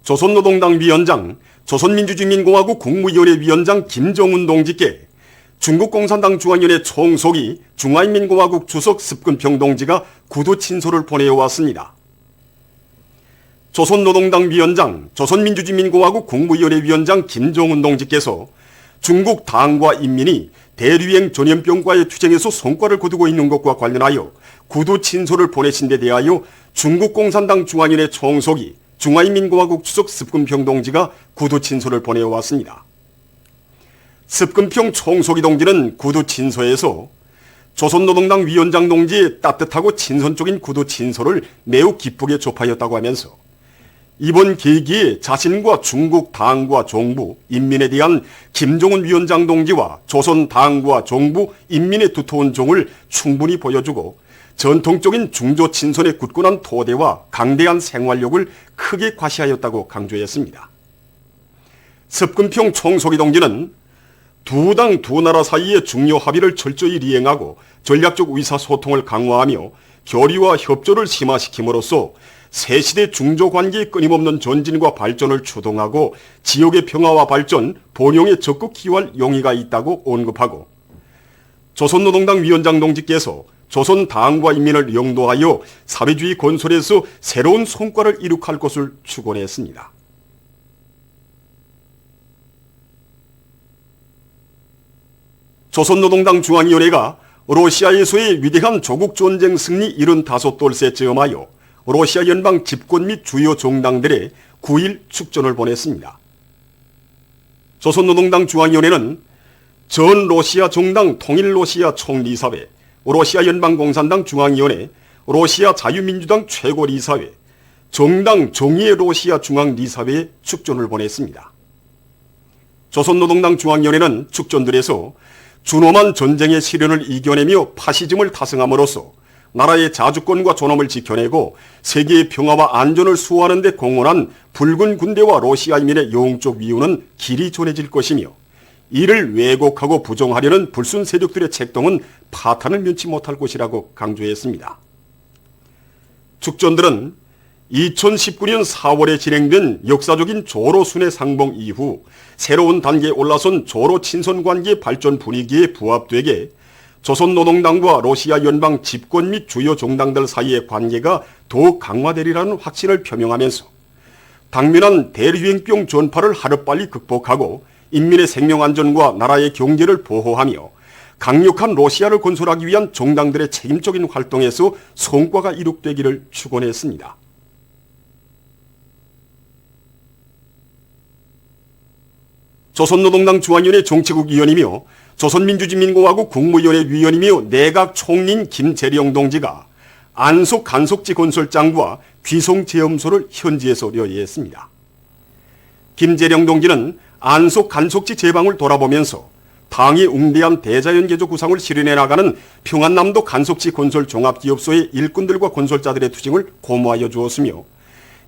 조선노동당 위원장, 조선민주주의민공화국 국무위원회 위원장 김정은 동지께 중국 공산당 중앙위원회 총석이 중화인민공화국 주석 습근평 동지가 구두 친서를 보내왔습니다. 조선노동당 위원장, 조선민주주의민공화국 국무위원회 위원장 김정은 동지께서 중국 당과 인민이 대류행 전염병과의 투쟁에서 성과를 거두고 있는 것과 관련하여 구두 친서를 보내신 데 대하여 중국 공산당 중앙위원회 총석이 중화인민공화국 주석 습근평 동지가 구두 친서를 보내왔습니다. 습근평 총석이 동지는 구두 친서에서 조선노동당 위원장 동지의 따뜻하고 친선적인 구두 친서를 매우 기쁘게 접하였다고 하면서 이번 계기에 자신과 중국 당과 정부, 인민에 대한 김정은 위원장 동지와 조선 당과 정부, 인민의 두터운 정을 충분히 보여주고 전통적인 중조 친선의 굳건한 토대와 강대한 생활력을 크게 과시하였다고 강조했습니다. 습근평 총석이 동지는 두 당 두 나라 사이의 중요 합의를 철저히 이행하고 전략적 의사소통을 강화하며 교류와 협조를 심화시킴으로써 새시대 중조관계의 끊임없는 전진과 발전을 추동하고 지역의 평화와 발전, 번영에 적극 기여할 용의가 있다고 언급하고 조선노동당 위원장 동지께서 조선 당과 인민을 영도하여 사회주의 건설에서 새로운 성과를 이룩할 것을 축원했습니다. 조선노동당 중앙위원회가 러시아에서의 위대한 조국 전쟁 승리 75돌세 즈음하여 러시아 연방 집권 및 주요 정당들의 9일 축전을 보냈습니다. 조선노동당 중앙위원회는 전 러시아 정당 통일러시아 총리사회, 러시아 연방공산당 중앙위원회, 러시아 자유민주당 최고리사회, 정당 정의의 러시아 중앙리사회에 축전을 보냈습니다. 조선노동당 중앙위원회는 축전들에서 준엄한 전쟁의 시련을 이겨내며 파시즘을 타승함으로써 나라의 자주권과 존엄을 지켜내고 세계의 평화와 안전을 수호하는 데 공헌한 붉은 군대와 러시아인민의 영적 위훈은 길이 전해질 것이며 이를 왜곡하고 부정하려는 불순 세력들의 책동은 파탄을 면치 못할 것이라고 강조했습니다. 축전들은 2019년 4월에 진행된 역사적인 조로 순회 상봉 이후 새로운 단계에 올라선 조로 친선 관계 발전 분위기에 부합되게 조선노동당과 러시아 연방 집권 및 주요 정당들 사이의 관계가 더욱 강화되리라는 확신을 표명하면서 당면한 대류행병 전파를 하루빨리 극복하고 인민의 생명안전과 나라의 경제를 보호하며 강력한 러시아를 건설하기 위한 정당들의 책임적인 활동에서 성과가 이룩되기를 축원했습니다. 조선노동당 중앙위원회 정치국 위원이며 조선민주주의민공화국 국무위원회 위원이며 내각 총리인 김재령 동지가 안속 간속지 건설장과 귀송제염소를 현지에서 열의했습니다. 김재령 동지는 안속 간속지 제방을 돌아보면서 당의 웅대한 대자연개조 구상을 실현해 나가는 평안남도 간속지 건설 종합기업소의 일꾼들과 건설자들의 투쟁을 고무하여 주었으며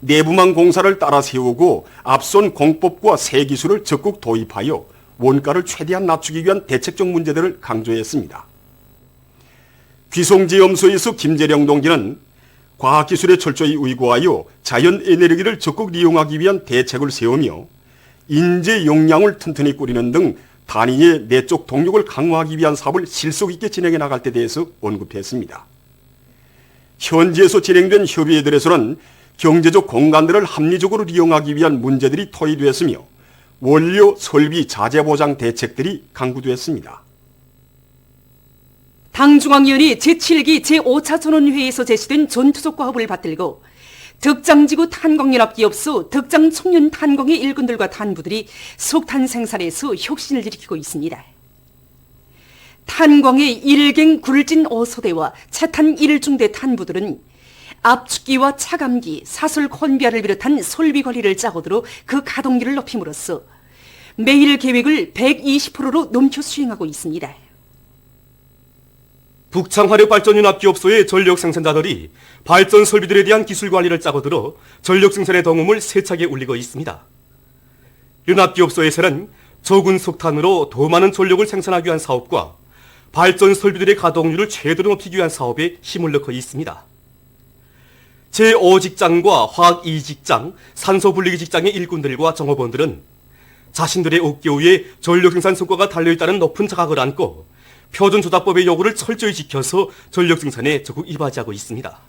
내부망 공사를 따라 세우고 앞선 공법과 새 기술을 적극 도입하여 원가를 최대한 낮추기 위한 대책적 문제들을 강조했습니다. 귀송제염소에서 김재령 동지는 과학기술에 철저히 의거하여 자연에너지를 적극 리용하기 위한 대책을 세우며 인재 역량을 튼튼히 꾸리는 등 단위의 내적 동력을 강화하기 위한 사업을 실속 있게 진행해 나갈 데 대해서 언급했습니다. 현지에서 진행된 협의회들에서는 경제적 공간들을 합리적으로 이용하기 위한 문제들이 토의되었으며 원료, 설비, 자재 보장 대책들이 강구되었습니다. 당중앙위원회 제7기 제5차 전원회의에서 제시된 전투적 과업을 받들고 덕장지구 탄광연합기업소 덕장청년 탄광의 일꾼들과 탄부들이 석탄 생산에서 혁신을 일으키고 있습니다. 탄광의 일갱 굴진 5소대와 차탄 1중대 탄부들은 압축기와 차감기, 사설 컨비아를 비롯한 설비 관리를 짜고들어 그 가동기를 높임으로써 매일 계획을 120%로 넘겨 수행하고 있습니다. 북창화력발전연합기업소의 전력 생산자들이 발전 설비들에 대한 기술 관리를 짜고들어 전력 생산의 덩음을 세차게 울리고 있습니다. 연합기업소에서는 적은 석탄으로 더 많은 전력을 생산하기 위한 사업과 발전 설비들의 가동률을 최대로 높이기 위한 사업에 힘을 넣고 있습니다. 제5직장과 화학 2직장, 산소 분리기 직장의 일꾼들과 정업원들은 자신들의 어깨 위에 전력 생산 성과가 달려있다는 높은 자각을 안고 표준조작법의 요구를 철저히 지켜서 전력 생산에 적극 이바지하고 있습니다.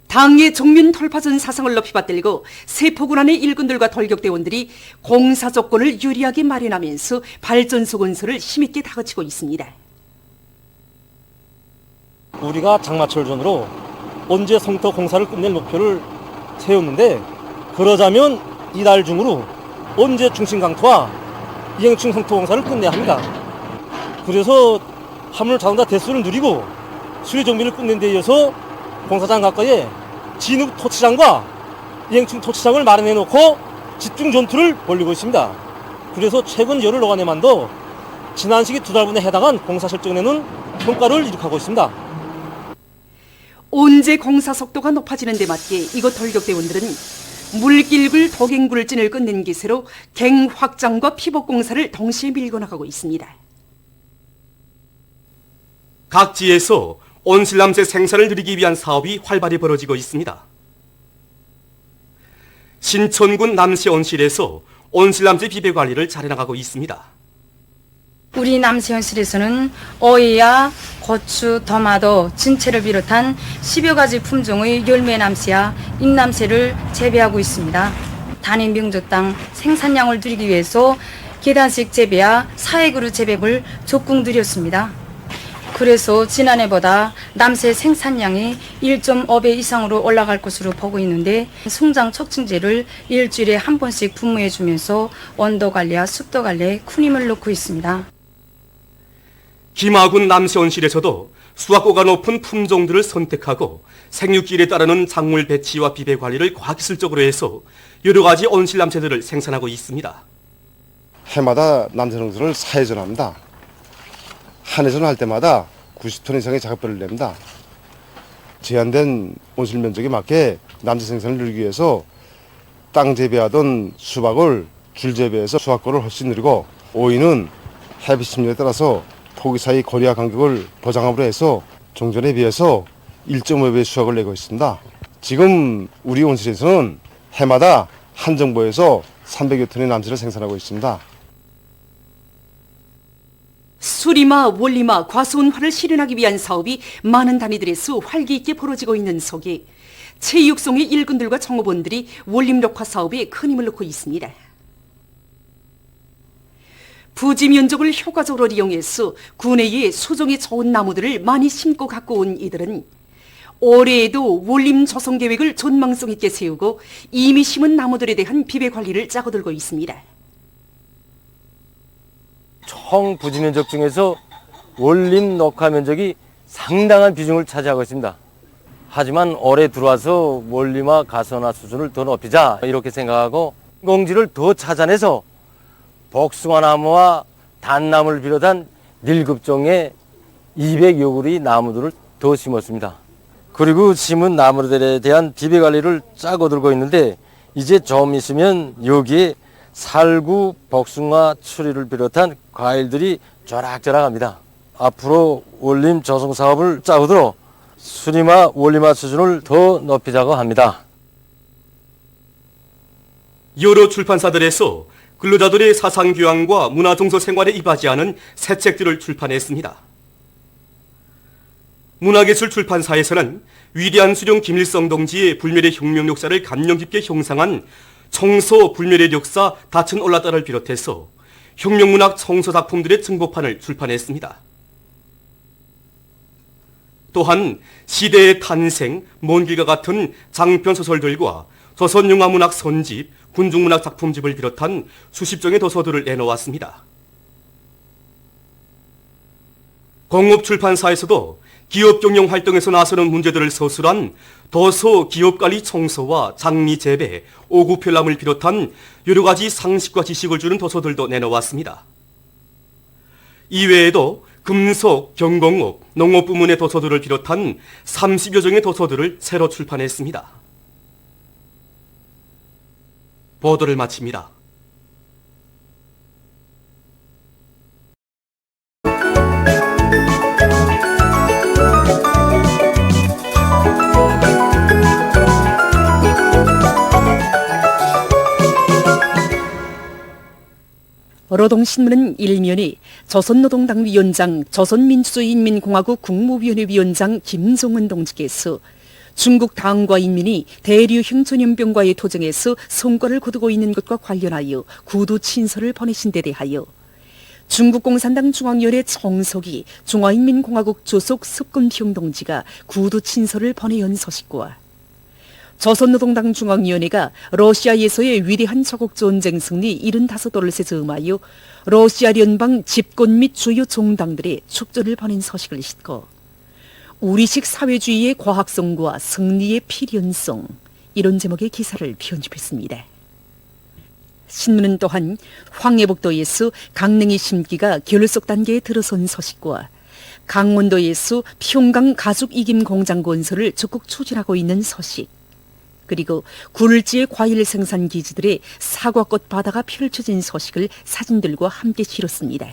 당의 정면 돌파전 사상을 높이 받들고 세포군안의 일꾼들과 돌격대원들이 공사 조건을 유리하게 마련하면서 발전소 건설을 힘있게 다그치고 있습니다. 우리가 장마철전으로 언제 성터 공사를 끝낼 목표를 세웠는데, 그러자면 이달 중으로 언제 중심강토와 이행충 성터 공사를 끝내야 합니다. 그래서 화물 자동차 대수를 누리고 수리 정비를 끝낸 데 이어서 공사장 가까이에 진흙 토치장과 이행충 토치장을 마련해 놓고 집중 전투를 벌이고 있습니다. 그래서 최근 열흘 동안에만도 지난 시기 2달분에 해당한 공사 실적내는 성과를 이룩하고 있습니다. 언제 공사 속도가 높아지는 데 맞게 이곳 돌격대원들은 물길굴 도갱굴진을 끝낸 기세로 갱 확장과 피복 공사를 동시에 밀고 나가고 있습니다. 각 지에서 온실남새 생산을 늘리기 위한 사업이 활발히 벌어지고 있습니다. 신천군 남시온실에서 온실남새 비배 관리를 잘해나가고 있습니다. 우리 남세현실에서는 어이야, 고추, 토마토, 진채를 비롯한 10여 가지 품종의 열매남새와 잎남새를 재배하고 있습니다. 단위 명조 땅 생산량을 늘리기 위해서 계단식 재배와 사회그루 재배를 적극 늘렸습니다. 그래서 지난해보다 남새 생산량이 1.5배 이상으로 올라갈 것으로 보고 있는데, 성장 촉진제를 일주일에 한 번씩 분무해주면서 온도 관리와 습도 관리에 큰 힘을 넣고 있습니다. 김하군 남시온실에서도 수확고가 높은 품종들을 선택하고 생육기일에 따르는 작물 배치와 비배 관리를 과학기술적으로 해서 여러 가지 온실남새들을 생산하고 있습니다. 해마다 남새농사를 사회전합니다. 한 해전 할 때마다 90톤 이상의 작업비를 냅니다. 제한된 온실 면적에 맞게 남새 생산을 늘리기 위해서 땅 재배하던 수박을 줄 재배해서 수확고를 훨씬 늘리고, 오이는 햇빛 침략에 따라서 포기 사이 거리와 간격을 보장함으로 해서 종전에 비해서 1.5배 수확을 내고 있습니다. 지금 우리 온실에서는 해마다 한 정보에서 300여 톤의 남새를 생산하고 있습니다. 수리마, 원리마, 과수원화를 실현하기 위한 사업이 많은 단위들에서 활기 있게 벌어지고 있는 속에 체육성의 일꾼들과 정업원들이 원림력화 사업에 큰 힘을 넣고 있습니다. 부지 면적을 효과적으로 이용해서 군내에 수종이 좋은 나무들을 많이 심고 갖고 온 이들은 올해에도 원림 조성 계획을 전망성 있게 세우고 이미 심은 나무들에 대한 비배 관리를 짜고들고 있습니다. 총 부지 면적 중에서 원림 녹화 면적이 상당한 비중을 차지하고 있습니다. 하지만 올해 들어와서 원림화 가선화 수준을 더 높이자 이렇게 생각하고 공지를 더 찾아내서 복숭아나무와 단나무를 비롯한 7종의 200여 그루의 나무들을 더 심었습니다. 그리고 심은 나무들에 대한 비배 관리를 짜고 들고 있는데, 이제 좀 있으면 여기에 살구, 복숭아, 추리를 비롯한 과일들이 벼락벼락합니다. 앞으로 원림 조성 사업을 짜고 들어 수리마, 원림화 수준을 더 높이자고 합니다. 여러 출판사들에서 근로자들의 사상교양과 문화정서 생활에 이바지하는 새 책들을 출판했습니다. 문화예술 출판사에서는 위대한 수령 김일성 동지의 불멸의 혁명 역사를 감명 깊게 형상한 청소 불멸의 역사 닻은 올랐다를 비롯해서 혁명문학 청소 작품들의 증보판을 출판했습니다. 또한 시대의 탄생, 먼 길과 같은 장편 소설들과 조선영화문학 선집, 군중문학 작품집을 비롯한 수십 종의 도서들을 내놓았습니다. 공업출판사에서도 기업경영 활동에서 나서는 문제들을 서술한 도서 기업관리 청소와 장미 재배, 오구편람을 비롯한 여러 가지 상식과 지식을 주는 도서들도 내놓았습니다. 이외에도 금속, 경공업, 농업 부문의 도서들을 비롯한 30여 종의 도서들을 새로 출판했습니다. 보도를 마칩니다. 노동신문은 일면에 조선노동당 위원장, 조선민주주의인민공화국 국무위원회 위원장 김종은 동지께서 중국 당과 인민이 대류형 전염병과의 도정에서 성과를 거두고 있는 것과 관련하여 구두 친서를 보내신 데 대하여 중국 공산당 중앙위원회 정석이 중화인민공화국 조속 습근평 동지가 구두 친서를 보내온 소식과 조선노동당 중앙위원회가 러시아에서의 위대한 조국 전쟁 승리 75돌을 즈음하여 러시아聯邦 집권 및 주요 정당들의 축전을 보낸 소식을 싣고 우리식 사회주의의 과학성과 승리의 필연성 이런 제목의 기사를 편집했습니다. 신문은 또한 황해북도에서 강냉이 심기가 결속 단계에 들어선 소식과 강원도에서 평강 가죽 이김 공장 건설을 적극 추진하고 있는 소식, 그리고 굴지의 과일 생산 기지들의 사과꽃 바다가 펼쳐진 소식을 사진들과 함께 실었습니다.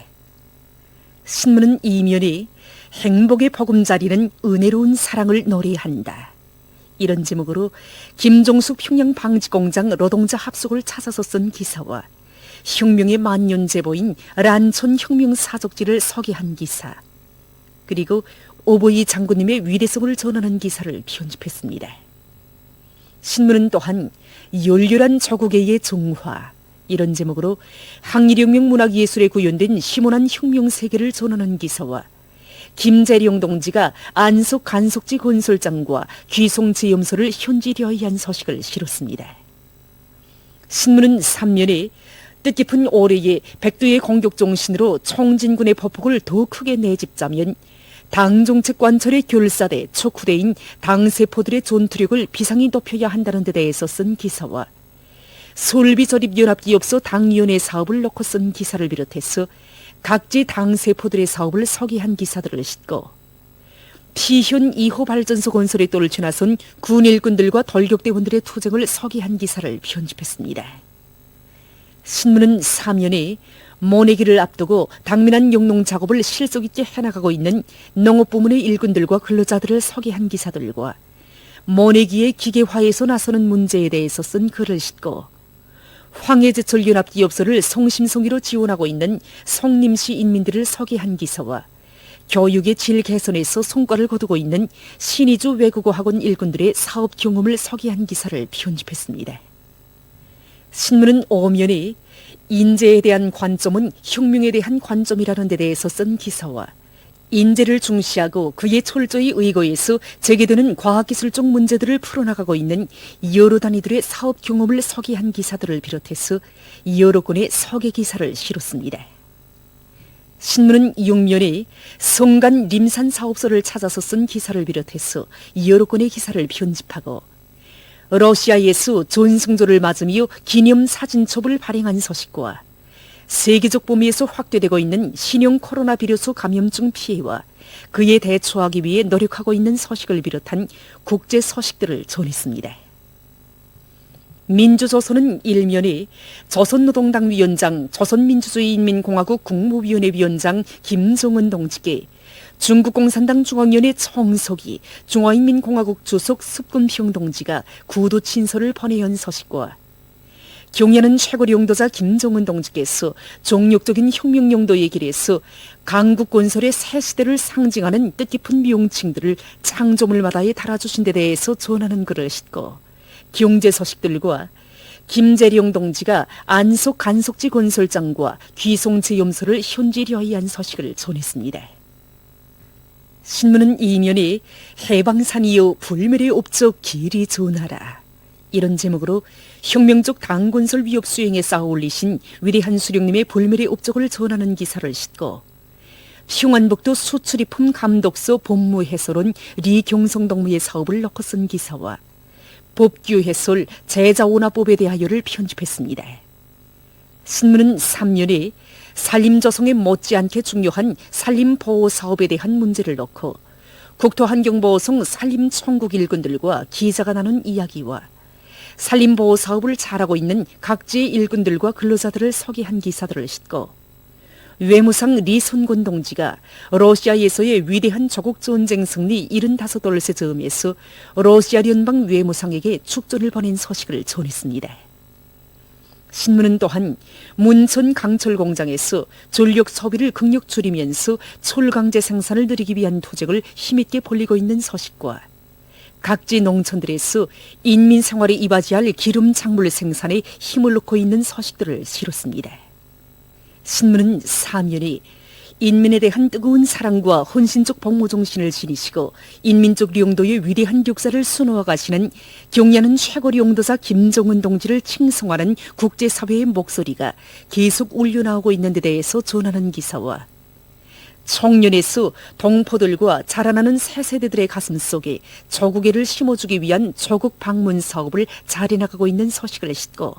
신문은 이면에 행복의 보금자리는 은혜로운 사랑을 노래한다, 이런 제목으로 김종숙 평양 방지공장 노동자 합숙을 찾아서 쓴 기사와 혁명의 만년제보인 란촌 혁명 사족지를 소개한 기사, 그리고 오보이 장군님의 위대성을 전하는 기사를 편집했습니다. 신문은 또한 열렬한 조국의 정화 이런 제목으로 항일혁명 문학예술에 구현된 시몬한 혁명 세계를 전하는 기사와 김재룡 동지가 안속 간속지 건설장과 귀송제염소를 현지려야 한 소식을 실었습니다. 신문은 3면에 뜻깊은 올해의 백두의 공격 정신으로 청진군의 보폭을 더 크게 내집자면 당정책 관철의 결사대 척후대인 당세포들의 전투력을 비상히 높여야 한다는 데 대해서 쓴 기사와 솔비조립연합기업소 당위원회 사업을 놓고 쓴 기사를 비롯해서 각지 당세포들의 사업을 소개한 기사들을 싣고 피현 2호 발전소 건설에 떨쳐 나선 군 일꾼들과 돌격대원들의 투쟁을 소개한 기사를 편집했습니다. 신문은 3면에 모내기를 앞두고 당면한 영농 작업을 실속 있게 해나가고 있는 농업부문의 일꾼들과 근로자들을 소개한 기사들과 모내기의 기계화에서 나서는 문제에 대해서 쓴 글을 싣고 황해제철연합기업소를 성심성의로 지원하고 있는 성림시 인민들을 소개한 기사와 교육의 질 개선에서 성과를 거두고 있는 신의주 외국어 학원 일꾼들의 사업 경험을 소개한 기사를 편집했습니다. 신문은 5면에 인재에 대한 관점은 혁명에 대한 관점이라는 데 대해서 쓴 기사와 인재를 중시하고 그에 철저히 의거해서 제기되는 과학기술적 문제들을 풀어나가고 있는 여러 단위들의 사업 경험을 소개한 기사들을 비롯해서 여러 건의 소개 기사를 실었습니다. 신문은 6면에 성간 림산 사업소를 찾아서 쓴 기사를 비롯해서 여러 건의 기사를 편집하고 러시아에서 전승조를 맞으며 기념사진첩을 발행한 소식과 세계적 범위에서 확대되고 있는 신형 코로나 비루스 감염증 피해와 그에 대처하기 위해 노력하고 있는 소식을 비롯한 국제 소식들을 전했습니다. 민주조선은 1면에 조선노동당 위원장, 조선민주주의인민공화국 국무위원회 위원장 김정은 동지께 중국 공산당 중앙위원회 정석이 중화인민공화국 주석 습근평 동지가 구두 친서를 보내온 소식과 경야는 최고 용도자 김정은 동지께서 종력적인 혁명 용도의 길에서 강국 건설의 새 시대를 상징하는 뜻깊은 명칭들을 창조물마다에 달아주신 데 대해서 전하는 글을 싣고 경제 소식들과 김재룡 동지가 안속 간속지 건설장과 귀송제염소를 현지려한 소식을 전했습니다. 신문은 이면에 해방산이여 불멸의 업적 길이 전하라, 이런 제목으로 혁명적 당건설 위협 수행에 쌓아올리신 위대한 수령님의 불멸의 업적을 전하는 기사를 싣고 평안북도 수출입품 감독소 법무 해설원 리경성 동무의 사업을 넣고 쓴 기사와 법규 해설 제자원화법에 대하여를 편집했습니다. 신문은 3면에 산림조성에 못지않게 중요한 산림보호 사업에 대한 문제를 넣고 국토환경보호성 산림총국 일꾼들과 기자가 나눈 이야기와 산림보호 사업을 잘하고 있는 각지의 일꾼들과 근로자들을 소개한 기사들을 싣고 외무상 리손곤 동지가 러시아에서의 위대한 조국전쟁 승리 75돌세 즈음에서 러시아聯邦외무상에게 축전을 보낸 소식을 전했습니다. 신문은 또한 문천 강철 공장에서 전력 소비를 극력 줄이면서 철강제 생산을 늘리기 위한 도적을 힘있게 벌리고 있는 소식과 각지 농촌들에서 인민 생활에 이바지할 기름 작물 생산에 힘을 놓고 있는 소식들을 실었습니다. 신문은 사면이 인민에 대한 뜨거운 사랑과 헌신적 복무 정신을 지니시고 인민적 용도의 위대한 역사를 수놓아 가시는 경야는 최고리 용도사 김정은 동지를 칭송하는 국제사회의 목소리가 계속 울려나오고 있는 데 대해서 전하는 기사와 청년에서 동포들과 자라나는 새 세대들의 가슴 속에 조국애를 심어주기 위한 조국 방문 사업을 잘해나가고 있는 소식을 싣고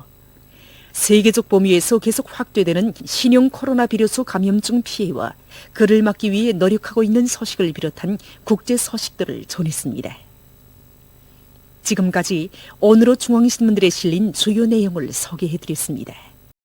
세계적 범위에서 계속 확대되는 신형 코로나 비로소 감염증 피해와 그를 막기 위해 노력하고 있는 소식을 비롯한 국제 소식들을 전했습니다. 지금까지 오늘의 중앙신문들에 실린 주요 내용을 소개해드렸습니다.